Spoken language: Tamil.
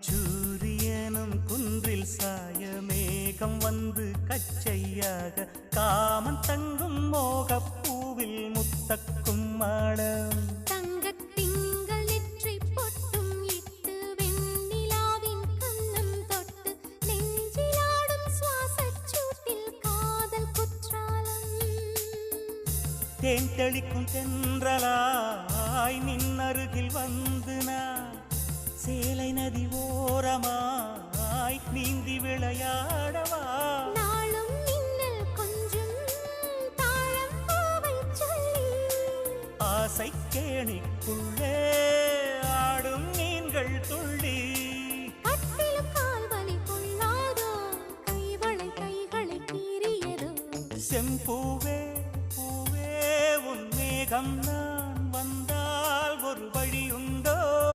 அந்திச்சூரியனும் குன்றில் சாய மேகம் வந்து கச்சையாக காமன் தங்கும் மோகப்பூவில் முத்தக்கும் மாடம் தங்கத்திங்கள் நெற்றி பொட்டும் இட்டு வெண்ணிலாவின் கண்ணம் தொட்டு நெஞ்சிலாடும் சுவாசச் சூட்டில் காதல் குற்றாலம் தேன் தெளிக்கும் தென்றலாய் நின்னருகில் வந்து நான் சேலை நதி ஓரமாய் நீந்தி விளையாடவா நாளும் மின்னல் கொஞ்சம் தாழம் பூவை சொல்லி ஆசை கேணிக்குள்ளே ஆடும் மீன்கள் துள்ளி கட்டிலும் கால்வலி கொள்ளாதோ கைகளை கீறியதோ செம்பூவே பூவே உன் மேகம் நான்